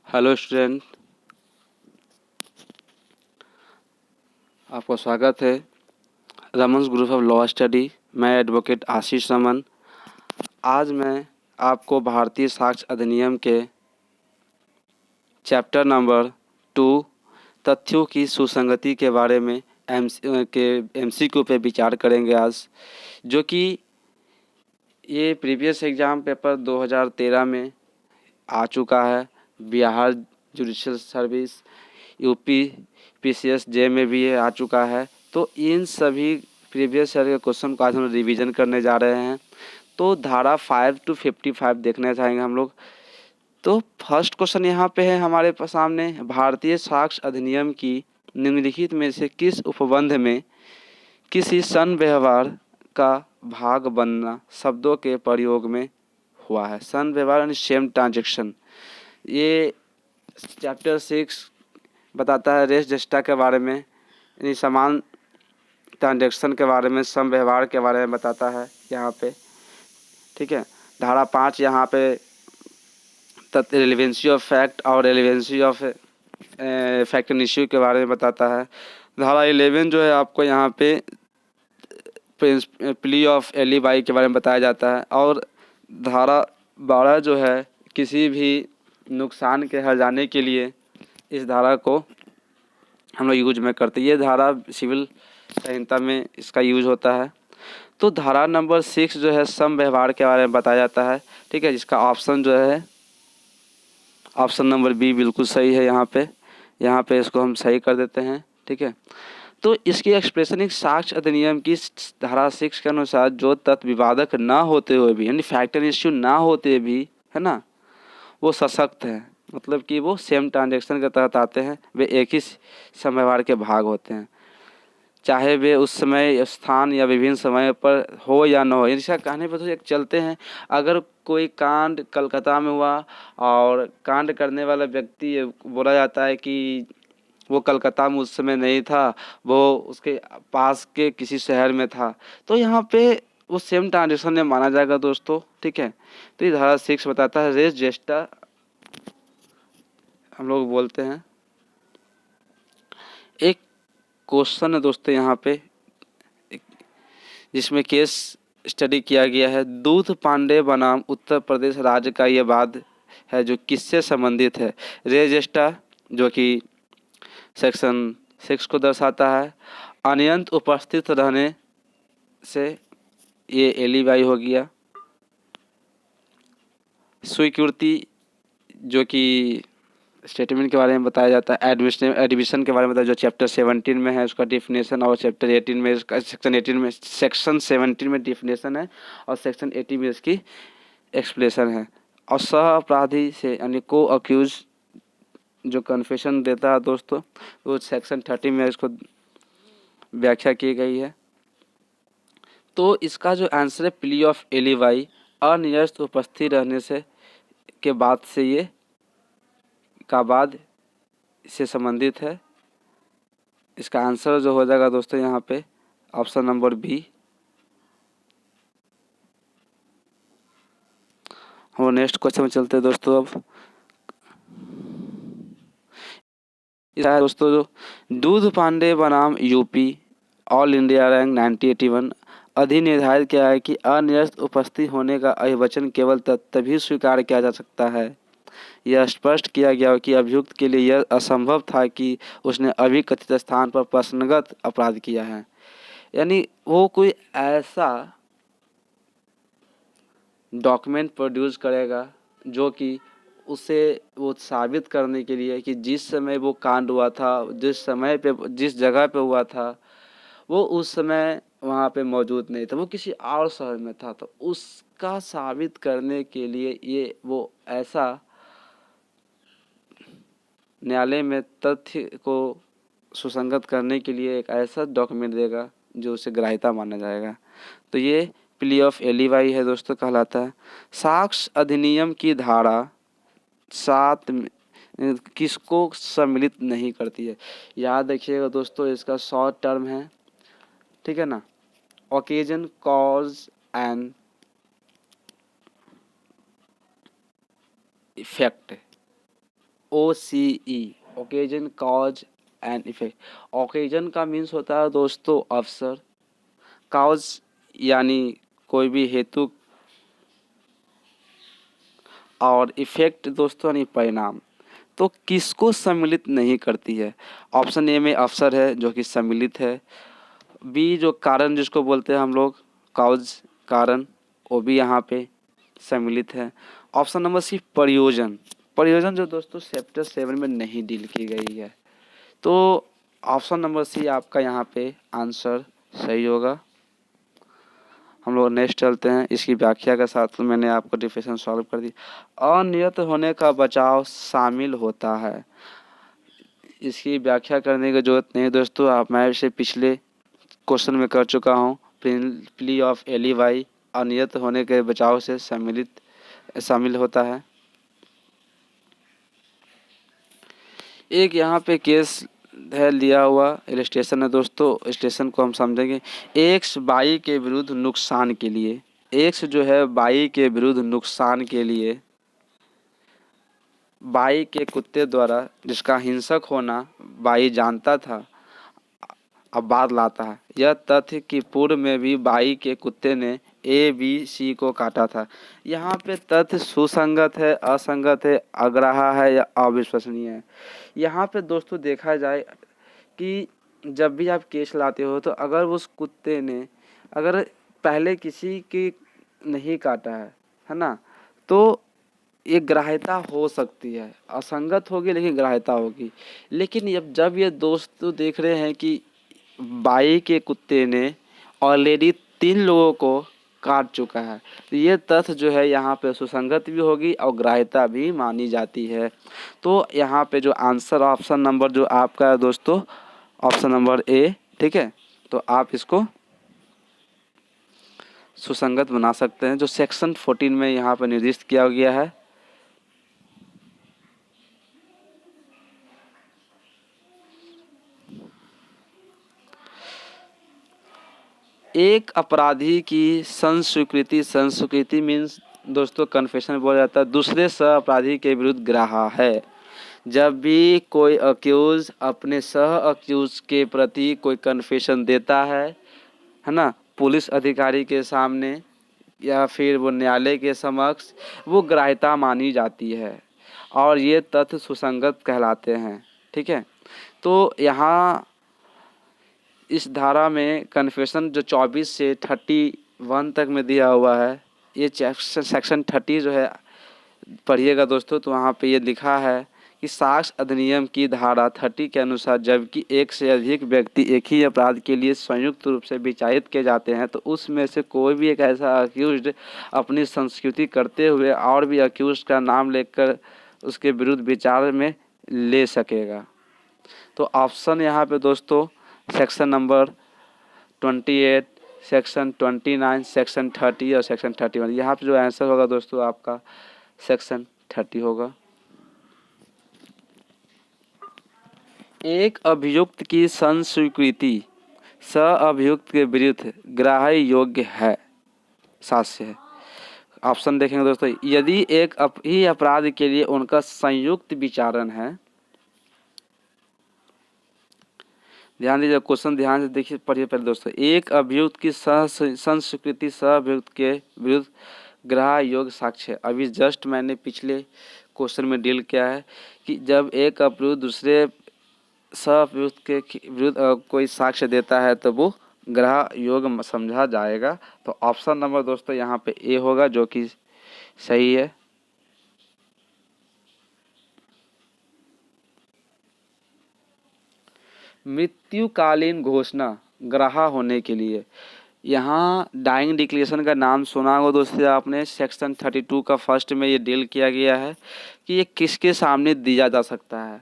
Hello student, आपका स्वागत है रमन्स ग्रुप ऑफ लॉ स्टडी। मैं एडवोकेट आशीष रमन। आज मैं आपको भारतीय साक्ष्य अधिनियम के चैप्टर नंबर 2 तथ्यों की सुसंगति के बारे में एमसीक्यू पे विचार करेंगे आज, जो कि ये प्रीवियस एग्ज़ाम पेपर 2013 में आ चुका है। Bihar judicial service, UP PCS J में भी ये आ चुका है। तो इन सभी प्रीवियस ईयर के क्वेश्चन को आज हम रिवीजन करने जा रहे हैं। तो धारा 5 to 55 देखना चाहेंगे हम लोग। तो फर्स्ट क्वेश्चन यहाँ पे है हमारे सामने, भारतीय साक्ष्य अधिनियम की निम्नलिखित में से किस उपबंध में किसी सन व्यवहार का भाग बनना शब्दों के प्रयोग में हुआ है। सन व्यवहार यानी सेम ट्रांजेक्शन। ये चैप्टर 6 बताता है रेस जस्टा के बारे में, यानी समान ट्रांजेक्शन के बारे में, सम व्यवहार के बारे में बताता है यहाँ पे। ठीक है। धारा 5 यहाँ पे रेलिवेंसी ऑफ फैक्ट और relevancy of fact and issue के बारे में बताता है। धारा 11 जो है आपको यहाँ पे प्ली ऑफ एलिबाई के बारे में बताया जाता है। और धारा 12 जो है किसी भी नुकसान के हर्जाने के लिए इस धारा को हम लोग यूज में करते हैं। ये धारा सिविल संहिता में इसका यूज होता है। तो धारा नंबर 6 जो है सम व्यवहार के बारे में बताया जाता है। ठीक है, जिसका ऑप्शन जो है ऑप्शन नंबर बी बिल्कुल सही है। यहाँ पे इसको हम सही कर देते हैं। ठीक है। तो इसकी एक्सप्रेशन एक साक्ष्य अधिनियम की धारा 6 के अनुसार जो तथ्य विवादक ना होते हुए भी, यानी फैक्ट एंड इश्यू ना होते भी, है ना, वो सशक्त हैं। मतलब कि वो सेम ट्रांजेक्शन के तहत आते हैं, वे एक ही सम व्यवहार के भाग होते हैं, चाहे वे उस समय स्थान या विभिन्न समय पर हो या न हो। इसका कहने पर तो एक चलते हैं, अगर कोई कांड कलकत्ता में हुआ और कांड करने वाला व्यक्ति बोला जाता है कि वो कलकत्ता में उस समय नहीं था, वो उसके पास के किसी शहर में था, तो यहाँ पे वो सेम ट्रांजेक्शन में माना जाएगा दोस्तों। ठीक है। तो ये धारा 6 बताता है रेस जेस्टा हम लोग बोलते हैं। एक क्वेश्चन है दोस्तों यहाँ पे जिसमें केस स्टडी किया गया है। दूध पांडे बनाम उत्तर प्रदेश राज्य का ये वाद है जो किससे संबंधित है। रेजेस्टा जो कि सेक्शन 6 को दर्शाता है। अनियंत उपस्थित रहने से ये एलिबाई हो गया। स्वीकृति जो कि स्टेटमेंट के बारे में बताया जाता है। एडमिशन के बारे में बताया जो चैप्टर 17 में है उसका डिफिनेशन, और चैप्टर 18 में इसका सेक्शन 17 में डिफिनेशन है और सेक्शन 18 में इसकी एक्सप्लेनेशन है। और सह अपराधी से यानी को अक्यूज जो कन्फेशन देता है दोस्तों, वो सेक्शन 30 में इसको व्याख्या की गई है। तो इसका जो आंसर है प्ली ऑफ एलिबाई, अनियस्त उपस्थित रहने से के बाद से ये का बाद से संबंधित है। इसका आंसर जो हो जाएगा दोस्तों यहाँ पे ऑप्शन नंबर बी। हम नेक्स्ट क्वेश्चन में चलते हैं दोस्तों। अब है दोस्तों जो दूध पांडे बनाम यूपी ऑल इंडिया रैंक 1981 अधिनिर्धारित किया है कि अनियस्त उपस्थित होने का अभिवचन केवल तभी स्वीकार किया जा सकता है। यह स्पष्ट किया गया कि अभियुक्त के लिए यह असंभव था कि उसने अभिकथित स्थान पर प्रश्नगत अपराध किया है। यानी वो कोई ऐसा डॉक्यूमेंट प्रोड्यूस करेगा जो कि उसे वो साबित करने के लिए कि जिस समय वो कांड हुआ था, जिस समय पे जिस जगह पे हुआ था, वो उस समय वहाँ पे मौजूद नहीं था, वो किसी और शहर में था। तो उसका साबित करने के लिए ये वो ऐसा न्यायालय में तथ्य को सुसंगत करने के लिए एक ऐसा डॉक्यूमेंट देगा जो उसे ग्राह्यता माना जाएगा। तो ये प्ली ऑफ एलिबाई है दोस्तों कहलाता है। साक्ष्य अधिनियम की धारा 7 किसको सम्मिलित नहीं करती है। याद रखिएगा दोस्तों, इसका शॉर्ट टर्म है। ठीक है ना, occasion, cause and effect. OCE, occasion, cause and effect. Occasion का मीन्स होता है दोस्तों अवसर, कॉज यानी कोई भी हेतु, और इफेक्ट दोस्तों यानी परिणाम। तो किसको सम्मिलित नहीं करती है? ऑप्शन ए में अवसर है जो कि सम्मिलित है। बी जो कारण जिसको बोलते हैं हम लोग कॉज, कारण, वो भी यहाँ पे सम्मिलित है। ऑप्शन नंबर सी प्रयोजन, प्रयोजन जो दोस्तों चैप्टर 7 में नहीं डील की गई है। तो ऑप्शन नंबर सी आपका यहाँ पे आंसर सही होगा। हम लोग नेक्स्ट चलते हैं। इसकी व्याख्या के साथ मैंने आपको डिफिनेशन सॉल्व कर दी। अनियत होने का बचाव शामिल होता है। इसकी व्याख्या करने की जरूरत नहीं दोस्तों, आप मैं इसे पिछले क्वेश्चन में कर चुका हूँ। प्ली ऑफ एलिवाई अनियत होने के बचाव से शामिल होता है। एक यहाँ पे केस है लिया हुआ, इलस्ट्रेशन है दोस्तों, स्टेशन को हम समझेंगे। एक्स बाई के विरुद्ध नुकसान के लिए, एक्स जो है बाई के विरुद्ध नुकसान के लिए बाई के कुत्ते द्वारा जिसका हिंसक होना बाई जानता था, अब बात लाता है यह तथ्य कि पूर्व में भी बाई के कुत्ते ने ABC को काटा था। यहाँ पे तथ्य सुसंगत है, असंगत है, अग्राह्य है या अविश्वसनीय है। यहाँ पे दोस्तों देखा जाए कि जब भी आप केस लाते हो तो अगर उस कुत्ते ने अगर पहले किसी की नहीं काटा है ना, तो ये ग्राह्यता हो सकती है, असंगत होगी लेकिन ग्राह्यता होगी। लेकिन जब ये दोस्त देख रहे हैं कि बाई के कुत्ते ने ऑलरेडी 3 लोगों को काट चुका है, तो ये तथ्य जो है यहाँ पे सुसंगत भी होगी और ग्राह्यता भी मानी जाती है। तो यहाँ पे जो आंसर ऑप्शन नंबर जो आपका है दोस्तों, ऑप्शन नंबर ए, ठीक है। तो आप इसको सुसंगत बना सकते हैं जो सेक्शन 14 में यहाँ पर निर्दिष्ट किया गया है। एक अपराधी की संस्वीकृति मीन्स दोस्तों कन्फेशन बोला जाता है, दूसरे सह अपराधी के विरुद्ध ग्राह्य है। जब भी कोई अक्यूज अपने सह अक्यूज के प्रति कोई कन्फेशन देता है ना, पुलिस अधिकारी के सामने या फिर वो न्यायालय के समक्ष, वो ग्राह्यता मानी जाती है और ये तथ्य सुसंगत कहलाते हैं, ठीक है। तो यहाँ इस धारा में कन्फेशन जो 24 से 31 तक में दिया हुआ है, ये सेक्शन 30 जो है पढ़िएगा दोस्तों, तो वहाँ पे ये लिखा है कि साक्ष्य अधिनियम की धारा 30 के अनुसार जबकि एक से अधिक व्यक्ति एक ही अपराध के लिए संयुक्त रूप से विचारित किए जाते हैं, तो उसमें से कोई भी एक ऐसा अक्यूज्ड अपनी संस्कृति करते हुए और भी अक्यूज्ड का नाम लेकर उसके विरुद्ध विचार में ले सकेगा। तो ऑप्शन यहाँ पे दोस्तों सेक्शन नंबर 28, सेक्शन 29, सेक्शन 30 और सेक्शन 31, यहाँ पे जो आंसर होगा दोस्तों आपका सेक्शन 30 होगा। एक अभियुक्त की संस्वीकृति सह अभियुक्त के विरुद्ध ग्राह्य योग्य है, साक्ष्य है। ऑप्शन देखेंगे दोस्तों, यदि एक ही अपराध के लिए उनका संयुक्त विचारण है, ध्यान दीजिए क्वेश्चन ध्यान से देखिए, पढ़िए पहले दोस्तों। एक अभियुक्त की संस्वीकृति सह अभियुक्त के विरुद्ध ग्राह्य योग्य साक्ष्य है। अभी जस्ट मैंने पिछले क्वेश्चन में डील किया है कि जब एक अभियुक्त दूसरे सह अभियुक्त के विरुद्ध कोई साक्ष्य देता है तो वो ग्राह्य योग्य समझा जाएगा। तो ऑप्शन नंबर दोस्तों यहाँ पे ए होगा जो कि सही है। मृत्युकालीन घोषणा ग्राह्य होने के लिए, यहाँ डाइंग डिक्लेरेशन का नाम सुना होगा दोस्तों आपने, सेक्शन 32 का फर्स्ट में ये डील किया गया है कि ये किसके सामने दिया जा सकता है।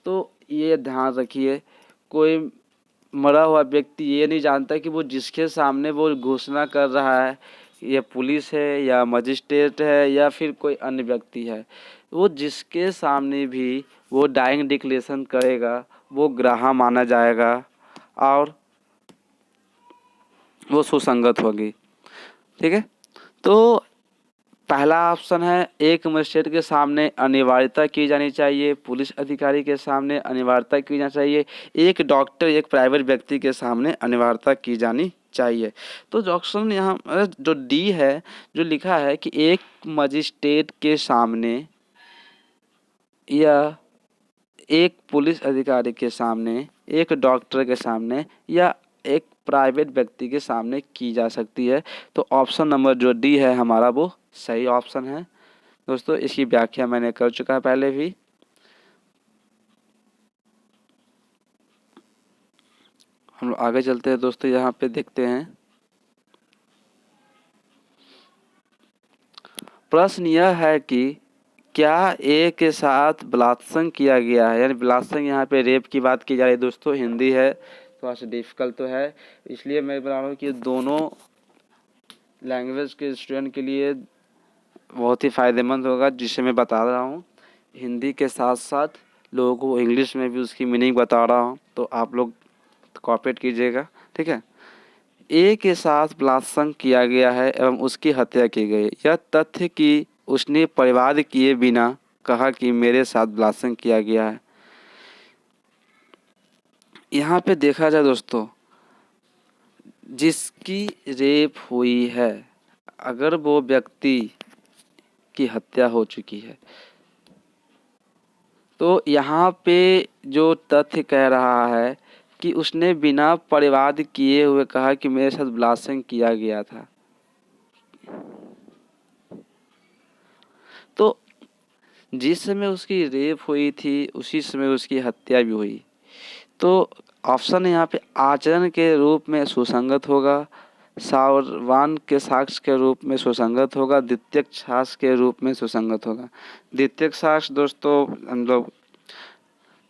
तो ये ध्यान रखिए, कोई मरा हुआ व्यक्ति ये नहीं जानता कि वो जिसके सामने वो घोषणा कर रहा है ये पुलिस है या मजिस्ट्रेट है या फिर कोई अन्य व्यक्ति है, वो जिसके सामने भी वो डाइंग डिक्लेरेशन करेगा वो ग्राह्य माना जाएगा और वो सुसंगत होगी, ठीक है। तो पहला ऑप्शन है एक मजिस्ट्रेट के सामने अनिवार्यता की जानी चाहिए, पुलिस अधिकारी के सामने अनिवार्यता की जानी चाहिए, एक डॉक्टर एक प्राइवेट व्यक्ति के सामने अनिवार्यता की जानी चाहिए। तो जो ऑप्शन यहाँ जो डी है जो लिखा है कि एक मजिस्ट्रेट के सामने या एक पुलिस अधिकारी के सामने, एक डॉक्टर के सामने या एक प्राइवेट व्यक्ति के सामने की जा सकती है। तो ऑप्शन नंबर जो डी है हमारा वो सही ऑप्शन है। दोस्तों इसकी व्याख्या मैंने कर चुका है पहले भी। हम लोग आगे चलते हैं दोस्तों, यहाँ पे देखते हैं प्रश्न यह है कि क्या ए के साथ बलात्संग किया गया है, यानी बलात्संग यहाँ पे रेप की बात की जा रही है। दोस्तों हिंदी है, थोड़ा सा डिफ़िकल्ट तो है, इसलिए मैं बता रहा हूँ कि दोनों लैंग्वेज के स्टूडेंट के लिए बहुत ही फ़ायदेमंद होगा, जिसे मैं बता रहा हूँ। हिंदी के साथ साथ लोगों को इंग्लिश में भी उसकी मीनिंग बता रहा हूँ, तो आप लोग कॉपरेट कीजिएगा, ठीक है। ए के साथ बलात्संग किया गया है एवं उसकी हत्या की गई। यह तथ्य कि उसने परिवाद किए बिना कहा कि मेरे साथ बलात्संग किया गया है। यहाँ पे देखा जाए दोस्तों, जिसकी रेप हुई है, अगर वो व्यक्ति की हत्या हो चुकी है, तो यहाँ पे जो तथ्य कह रहा है कि उसने बिना परिवाद किए हुए कहा कि मेरे साथ बलात्संग किया गया था, तो जिस समय उसकी रेप हुई थी उसी समय उसकी हत्या भी हुई। तो ऑप्शन यहाँ पे आचरण के रूप में सुसंगत होगा, सावरवान के साक्ष्य के रूप में सुसंगत होगा, द्वितीयक साक्ष्य के रूप में सुसंगत होगा। द्वितीयक साक्ष्य दोस्तों हम लोग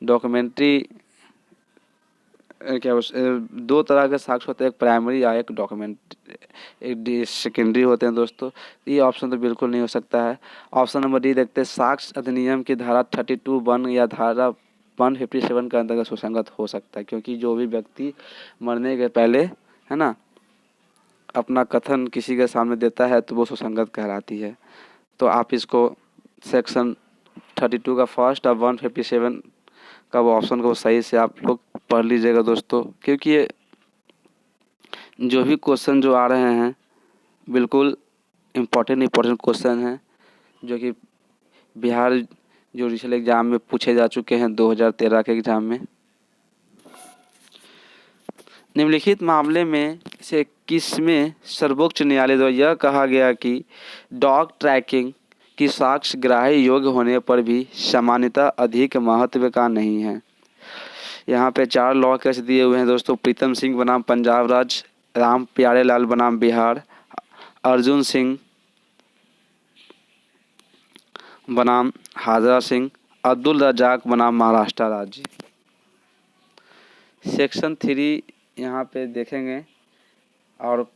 डॉक्यूमेंट्री क्या दो तरह के साक्ष्य होते हैं, एक प्राइमरी या एक डॉक्यूमेंट, एक सेकेंडरी होते हैं दोस्तों। ये ऑप्शन तो बिल्कुल नहीं हो सकता है। ऑप्शन नंबर डी देखते हैं, साक्ष्य अधिनियम की धारा 32(1) या धारा 157 के अंतर्गत सुसंगत हो सकता है, क्योंकि जो भी व्यक्ति मरने के पहले है ना अपना कथन किसी के सामने देता है तो वो सुसंगत कहलाती है। तो आप इसको सेक्शन 32 का फर्स्ट और 157 का वो ऑप्शन को सही से आप लोग पढ़ लीजिएगा दोस्तों, क्योंकि ये जो भी क्वेश्चन जो आ रहे हैं बिल्कुल इम्पोर्टेंट क्वेश्चन हैं, जो कि बिहार जुडिशल एग्ज़ाम में पूछे जा चुके हैं 2013 के एग्ज़ाम में। निम्नलिखित मामले में से किसमें सर्वोच्च न्यायालय द्वारा यह कहा गया कि डॉग ट्रैकिंग की साक्ष्य ग्राह्य योग्य होने पर भी सामान्यतः अधिक महत्व का नहीं है। यहाँ पे 4 लॉ केस दिए हुए हैं दोस्तों। प्रीतम सिंह बनाम पंजाब राज्य, राम प्यारे लाल बनाम बिहार, अर्जुन सिंह बनाम हाजरा सिंह, अब्दुल रजाक बनाम महाराष्ट्र राज्य। सेक्शन 3 यहाँ पे देखेंगे, और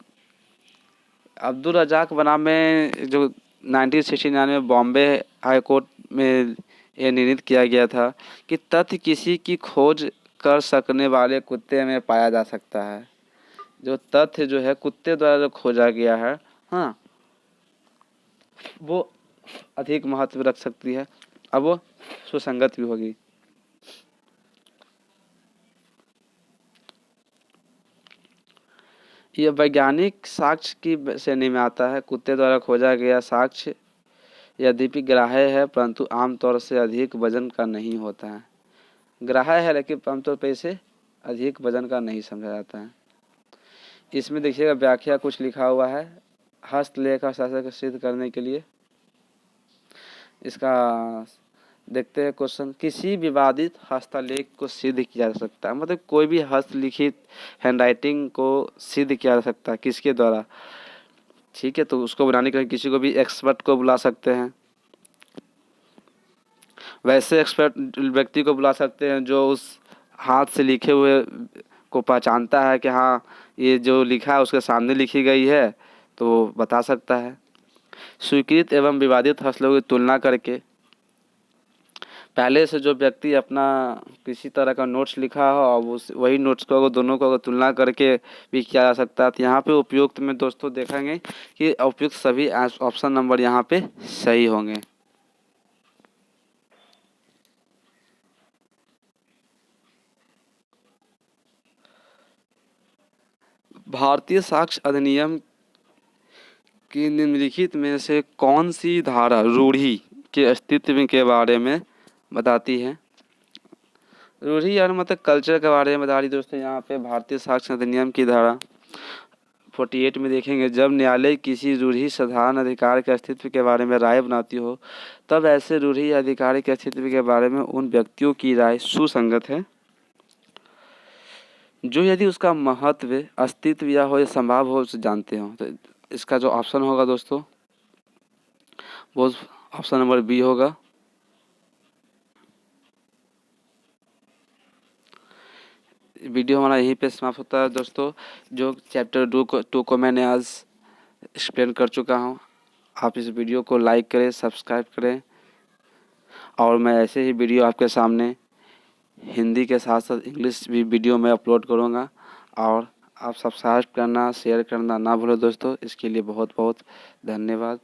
अब्दुल रजाक बनाम में जो 1969 में बॉम्बे हाई कोर्ट में ये निर्णित किया गया था कि तथ्य किसी की खोज कर सकने वाले कुत्ते में पाया जा सकता है। जो तथ्य जो है कुत्ते द्वारा जो खोजा गया है, हाँ, वो अधिक महत्व रख सकती है, अब वो सुसंगत भी होगी। यह वैज्ञानिक साक्ष्य की श्रेणी में आता है। कुत्ते द्वारा खोजा गया साक्ष्य यद्यपि ग्राह्य है परंतु आमतौर से अधिक वजन का नहीं होता है। ग्राह्य है लेकिन आमतौर पर इसे अधिक वजन का नहीं समझा जाता है। इसमें देखिएगा व्याख्या कुछ लिखा हुआ है, हस्तलेख हस्ताक्षर सिद्ध करने के लिए। इसका देखते हैं क्वेश्चन, किसी विवादित हस्तलेख को सिद्ध किया जा सकता है, मतलब कोई भी हस्तलिखित हैंडराइटिंग को सिद्ध किया जा सकता है किसके द्वारा, ठीक है। तो उसको बनाने के लिए किसी को भी एक्सपर्ट को बुला सकते हैं। वैसे एक्सपर्ट व्यक्ति को बुला सकते हैं जो उस हाथ से लिखे हुए को पहचानता है कि हाँ ये जो लिखा है उसके सामने लिखी गई है, तो बता सकता है। स्वीकृत एवं विवादित हस्तलेखों की तुलना करके पहले से जो व्यक्ति अपना किसी तरह का नोट्स लिखा हो और उस वही नोट्स को अगर दोनों को अगर तुलना करके भी किया जा सकता है, तो यहाँ पे उपयुक्त में दोस्तों देखेंगे कि उपयुक्त सभी ऑप्शन नंबर यहाँ पे सही होंगे। भारतीय साक्ष्य अधिनियम की निम्नलिखित में से कौन सी धारा रूढ़ि के अस्तित्व के बारे में बताती है? रूढ़ि यार मतलब कल्चर के बारे में बता रही दोस्तों। यहाँ पे भारतीय साक्ष्य अधिनियम की धारा 48 में देखेंगे, जब न्यायालय किसी रूढ़ि साधारण अधिकार के अस्तित्व के बारे में राय बनाती हो, तब ऐसे रूढ़ि अधिकार के अस्तित्व के बारे में उन व्यक्तियों की राय सुसंगत है जो यदि उसका महत्व, अस्तित्व या हो या संभाव हो उसे जानते हो। तो इसका जो ऑप्शन होगा दोस्तों वो ऑप्शन नंबर बी होगा। वीडियो हमारा यहीं पे समाप्त होता है दोस्तों। जो चैप्टर 2 को मैंने आज एक्सप्लेन कर चुका हूँ। आप इस वीडियो को लाइक करें, सब्सक्राइब करें और मैं ऐसे ही वीडियो आपके सामने हिंदी के साथ साथ इंग्लिश भी वीडियो में अपलोड करूँगा। और आप सब्सक्राइब करना, शेयर करना ना भूलें दोस्तों। इसके लिए बहुत बहुत धन्यवाद।